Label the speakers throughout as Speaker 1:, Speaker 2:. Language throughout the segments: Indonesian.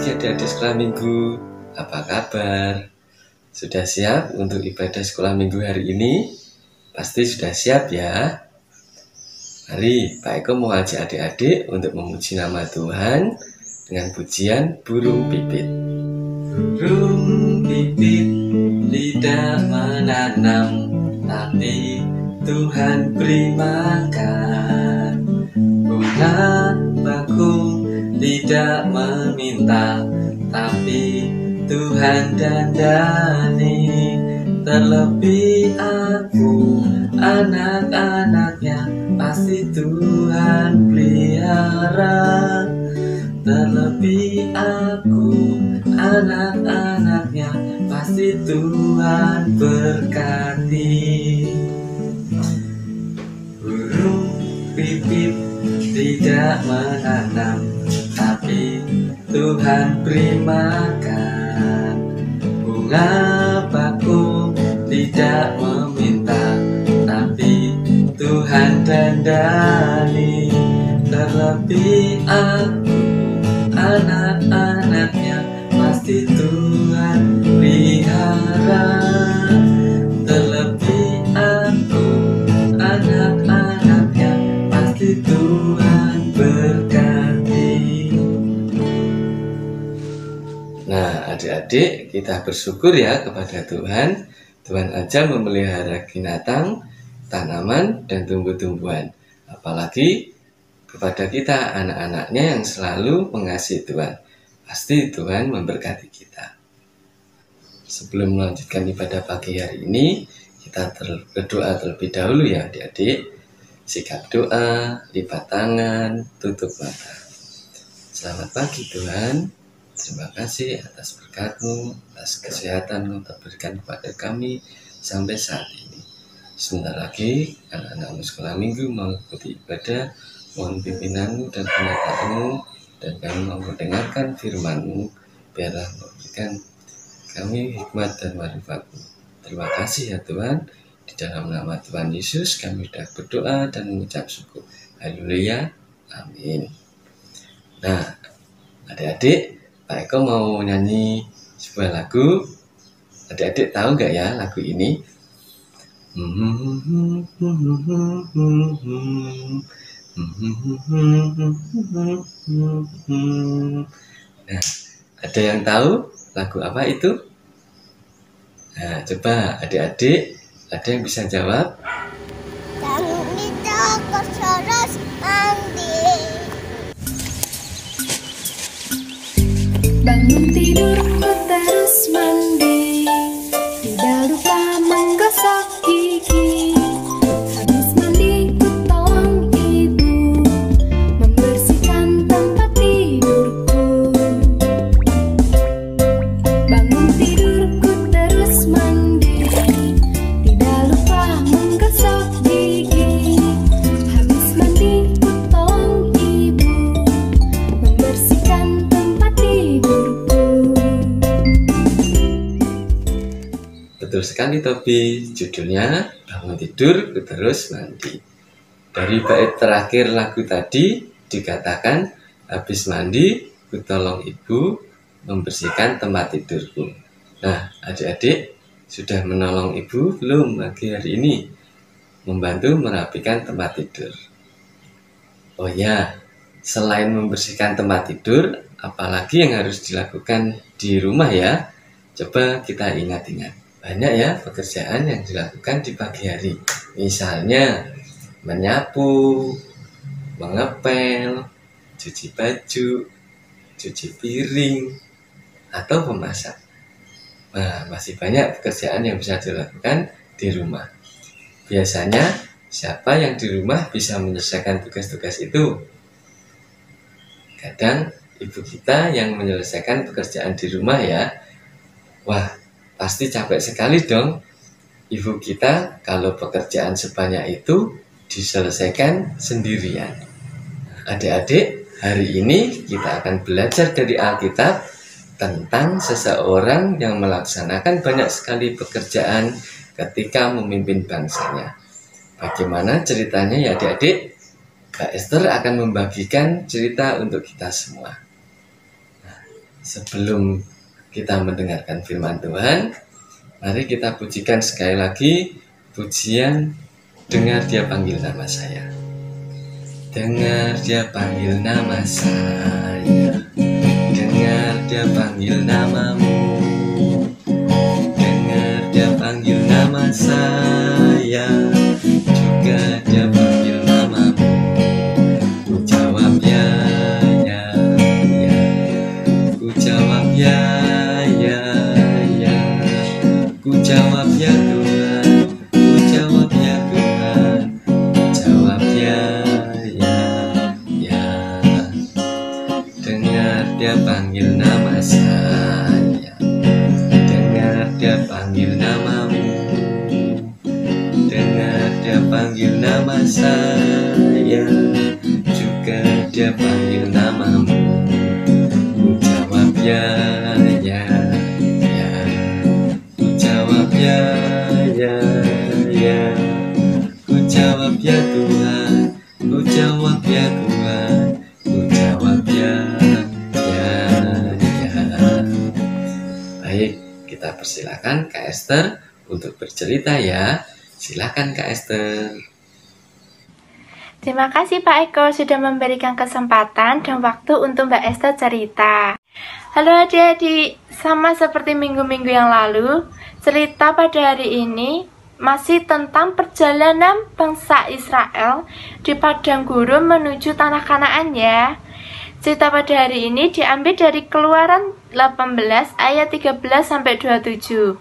Speaker 1: pagi adik-adik sekolah minggu, apa kabar? Sudah siap untuk ibadah sekolah minggu hari ini? Pasti sudah siap ya? Mari Pak Eko mau ajak adik-adik untuk memuji nama Tuhan dengan pujian burung pipit. Burung pipit tidak menanam, tapi Tuhan beri makan. Bunga bakung tidak meminta, tapi Tuhan dandani. Terlebih aku, anak-anaknya, pasti Tuhan pelihara. Terlebih aku, anak-anaknya, pasti Tuhan berkati. Burung pipit tidak menanam, tapi Tuhan beri makan. Bunga bakung tidak meminta, tapi Tuhan dandani. Terlebih aku, anak-anaknya, pasti Tuhan pelihara. Terlebih aku, anak-anaknya, pasti Tuhan berkati. Nah, adik-adik, kita bersyukur ya kepada Tuhan. Tuhan aja memelihara binatang, tanaman, dan tumbuh-tumbuhan. Apalagi kepada kita, anak-anaknya yang selalu mengasihi Tuhan. Pasti Tuhan memberkati kita. Sebelum melanjutkan ibadah pagi hari ini, kita berdoa terlebih dahulu ya adik-adik. Sikap doa, lipat tangan, tutup mata. Selamat pagi Tuhan. Terima kasih atas berkat-Mu, atas kesehatan Mu berikan kepada kami sampai saat ini. Sebentar lagi anak-anak-Mu sekolah minggu mengikuti ibadah. Mohon pimpinan-Mu dan penyertaan-Mu, dan kami mau mendengarkan firman-Mu. Biarlah memberikan kami hikmat dan marifat-Mu. Terima kasih ya Tuhan. Di dalam nama Tuhan Yesus kami sudah berdoa dan mengucap syukur. Haleluya. Amin. Nah, adik-adik, Pak Eko mau nyanyi sebuah lagu. Adik-adik tahu nggak ya lagu ini? Nah, ada yang tahu lagu apa itu? Nah, coba adik-adik, ada yang bisa jawab?
Speaker 2: Bangun tidurku terus mandi, tidak lupa menggosok gigi. Habis mandi ku tolong ibu membersihkan tempat tidurku. Bangun tidurku terus mandi, tidak lupa menggosok gigi. Habis mandi ku tolong ibu membersihkan tempat tidurku.
Speaker 1: Betul sekali Tobi, judulnya bangun tidur ku terus mandi. Dari bait terakhir lagu tadi dikatakan habis mandi ku tolong ibu membersihkan tempat tidurku. Nah, adik-adik sudah menolong ibu belum pagi hari ini? Membantu merapikan tempat tidur. Oh ya, selain membersihkan tempat tidur, apalagi yang harus dilakukan di rumah ya? Coba kita ingat-ingat. Banyak ya pekerjaan yang dilakukan di pagi hari. Misalnya menyapu, mengepel, cuci baju, cuci piring, atau memasak. Nah, masih banyak pekerjaan yang bisa dilakukan di rumah. Biasanya siapa yang di rumah bisa menyelesaikan tugas-tugas itu? Kadang ibu kita yang menyelesaikan pekerjaan di rumah ya. Wah, pasti capek sekali dong. Ibu kita kalau pekerjaan sebanyak itu diselesaikan sendirian. Adik-adik, hari ini kita akan belajar dari Alkitab tentang seseorang yang melaksanakan banyak sekali pekerjaan ketika memimpin bangsanya. Bagaimana ceritanya ya adik-adik? Kak Esther akan membagikan cerita untuk kita semua. Nah, sebelum kita mendengarkan firman Tuhan, mari kita pujikan sekali lagi pujian Dengar Dia Panggil Nama Saya. Dengar Dia panggil nama saya, dengar Dia panggil namamu, dengar Dia panggil nama saya, juga Dia panggil namamu. Ku jawab ya, ya, ya. Ku jawab ya, ya, ya. Ku jawab ya Tuhan, ku jawab ya Tuhan, ku jawab ya, ya, ya. Dengar Dia panggil nama saya, dengar Dia panggil namamu, dengar Dia panggil nama saya, juga Dia panggil namamu. Ku jawab ya, ya, ya. Ku jawab ya, ya, ya. Ku jawab ya Tuhan, ku jawab ya Tuhan, ku jawab ya, ya, ya. Baik, kita persilakan Kak Esther untuk bercerita ya. Silakan Kak Esther.
Speaker 3: Terima kasih Pak Eko sudah memberikan kesempatan dan waktu untuk Mbak Esther cerita. Halo adik-adik, sama seperti minggu-minggu yang lalu, cerita pada hari ini masih tentang perjalanan bangsa Israel di padang gurun menuju tanah Kanaan ya. Cerita pada hari ini diambil dari Keluaran 18 ayat 13 sampai 27.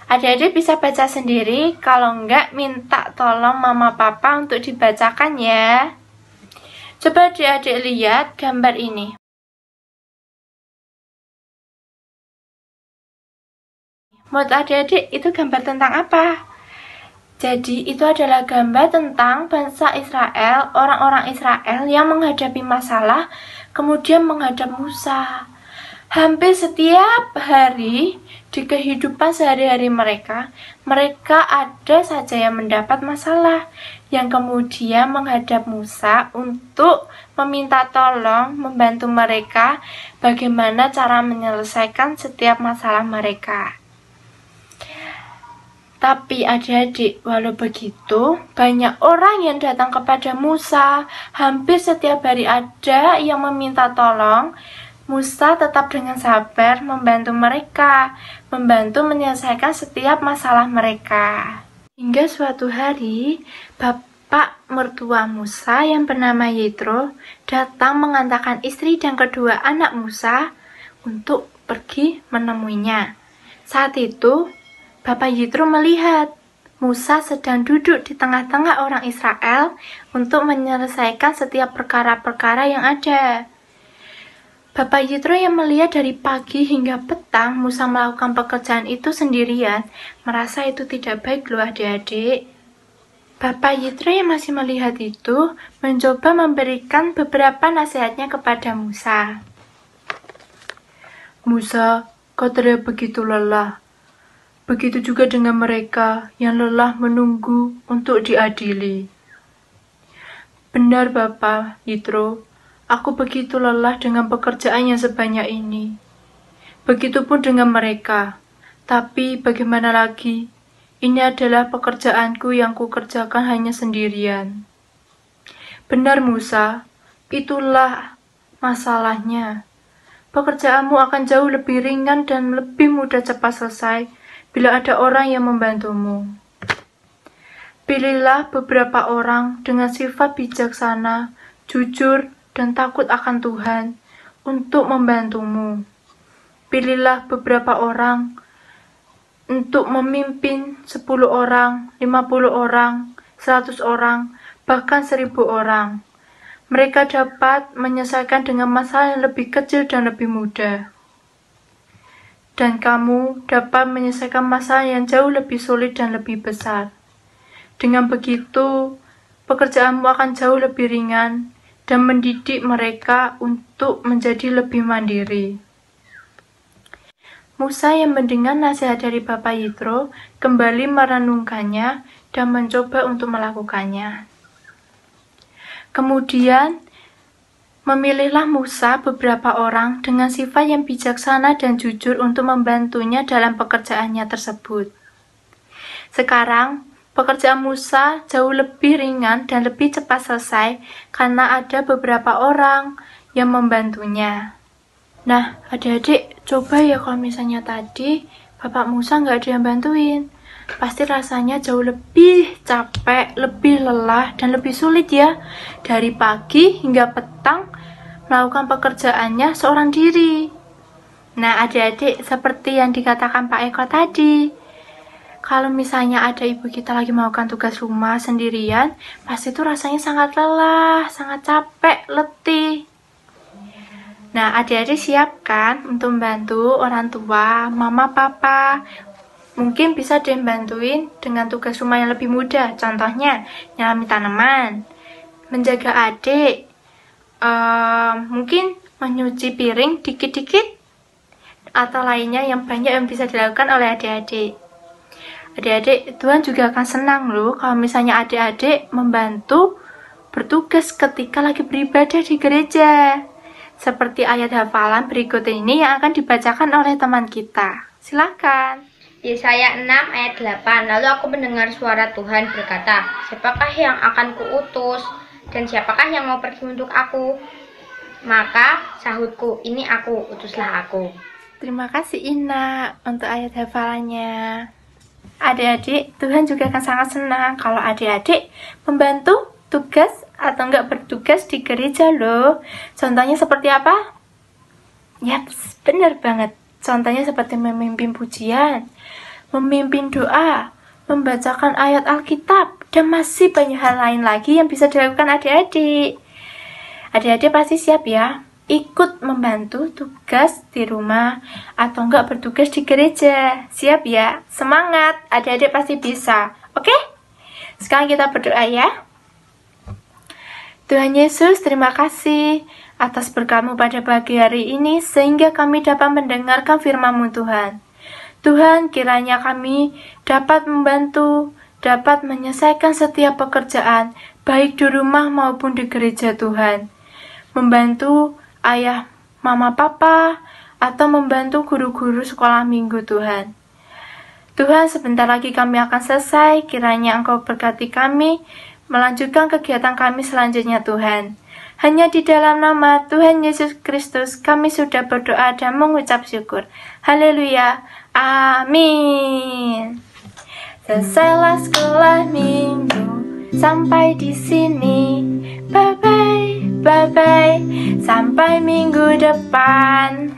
Speaker 3: Adik-adik bisa baca sendiri, kalau enggak minta tolong mama papa untuk dibacakan ya. Coba adik-adik lihat gambar ini. Menurut adik-adik itu gambar tentang apa? Jadi itu adalah gambar tentang bangsa Israel, orang-orang Israel yang menghadapi masalah, kemudian menghadap Musa. Hampir setiap hari di kehidupan sehari-hari mereka ada saja yang mendapat masalah, yang kemudian menghadap Musa untuk meminta tolong, membantu mereka bagaimana cara menyelesaikan setiap masalah mereka. Tapi adik-adik, walau begitu, banyak orang yang datang kepada Musa. Hampir setiap hari ada yang meminta tolong. Musa tetap dengan sabar membantu mereka, membantu menyelesaikan setiap masalah mereka. Hingga suatu hari, bapak mertua Musa yang bernama Yitro datang mengantarkan istri dan kedua anak Musa untuk pergi menemuinya. Saat itu, Bapak Yitro melihat Musa sedang duduk di tengah-tengah orang Israel untuk menyelesaikan setiap perkara-perkara yang ada. Bapak Yitro yang melihat dari pagi hingga petang Musa melakukan pekerjaan itu sendirian, merasa itu tidak baik loh adik-adik. Bapak Yitro yang masih melihat itu mencoba memberikan beberapa nasihatnya kepada Musa. Musa, kau terlihat begitu lelah. Begitu juga dengan mereka yang lelah menunggu untuk diadili. Benar Bapak Yitro, aku begitu lelah dengan pekerjaan yang sebanyak ini. Begitupun dengan mereka. Tapi bagaimana lagi? Ini adalah pekerjaanku yang kukerjakan hanya sendirian. Benar Musa, itulah masalahnya. Pekerjaanmu akan jauh lebih ringan dan lebih mudah cepat selesai bila ada orang yang membantumu. Pilihlah beberapa orang dengan sifat bijaksana, jujur, dan takut akan Tuhan untuk membantumu. Pilihlah beberapa orang untuk memimpin 10 orang, 50 orang, 100 orang, bahkan 1000 orang. Mereka dapat menyelesaikan dengan masalah yang lebih kecil dan lebih mudah. Dan kamu dapat menyelesaikan masalah yang jauh lebih sulit dan lebih besar. Dengan begitu, pekerjaanmu akan jauh lebih ringan dan mendidik mereka untuk menjadi lebih mandiri. Musa yang mendengar nasihat dari Bapak Yitro kembali merenungkannya dan mencoba untuk melakukannya. Kemudian, Memilihlah Musa beberapa orang dengan sifat yang bijaksana dan jujur untuk membantunya dalam pekerjaannya tersebut. Sekarang, pekerjaan Musa jauh lebih ringan dan lebih cepat selesai karena ada beberapa orang yang membantunya. Nah, adik-adik, coba ya kalau misalnya tadi Bapak Musa nggak ada yang bantuin. Pasti rasanya jauh lebih capek, lebih lelah, dan lebih sulit ya. Dari pagi hingga petang melakukan pekerjaannya seorang diri. Nah, adik-adik, seperti yang dikatakan Pak Eko tadi, kalau misalnya ada ibu kita lagi melakukan tugas rumah sendirian, pasti itu rasanya sangat lelah, sangat capek, letih. Nah, adik-adik siapkan untuk membantu orang tua, mama, papa. Mungkin bisa dibantuin dengan tugas rumah yang lebih mudah. Contohnya, nyirami tanaman, menjaga adik, mungkin menyuci piring dikit-dikit, atau lainnya yang banyak yang bisa dilakukan oleh adik-adik. Adik-adik, Tuhan juga akan senang loh kalau misalnya adik-adik membantu bertugas ketika lagi beribadah di gereja. Seperti ayat hafalan berikut ini yang akan dibacakan oleh teman kita. Silakan.
Speaker 4: Yesaya 6 ayat 8. Lalu aku mendengar suara Tuhan berkata, siapakah yang akan kuutus dan siapakah yang mau pergi untuk aku? Maka sahutku, ini aku, utuslah aku.
Speaker 3: Terima kasih Ina untuk ayat hafalannya. Adik-adik, Tuhan juga akan sangat senang kalau adik-adik membantu tugas atau enggak bertugas di gereja loh. Contohnya seperti apa? Yaps, benar banget. Contohnya seperti memimpin pujian, memimpin doa, membacakan ayat Alkitab, dan masih banyak hal lain lagi yang bisa dilakukan adik-adik. Adik-adik pasti siap ya, ikut membantu tugas di rumah atau enggak bertugas di gereja. Siap ya? Semangat, adik-adik pasti bisa. Oke? Sekarang kita berdoa ya. Tuhan Yesus, terima kasih atas berkat-Mu pada pagi hari ini sehingga kami dapat mendengarkan firman-Mu Tuhan. Tuhan, kiranya kami dapat membantu, dapat menyelesaikan setiap pekerjaan, baik di rumah maupun di gereja Tuhan. Membantu ayah, mama, papa, atau membantu guru-guru sekolah minggu Tuhan. Tuhan, sebentar lagi kami akan selesai, kiranya Engkau berkati kami, melanjutkan kegiatan kami selanjutnya Tuhan. Hanya di dalam nama Tuhan Yesus Kristus kami sudah berdoa dan mengucap syukur. Haleluya. Amin. Selesailah sekolah minggu sampai di sini. Bye bye, bye bye. Sampai minggu depan.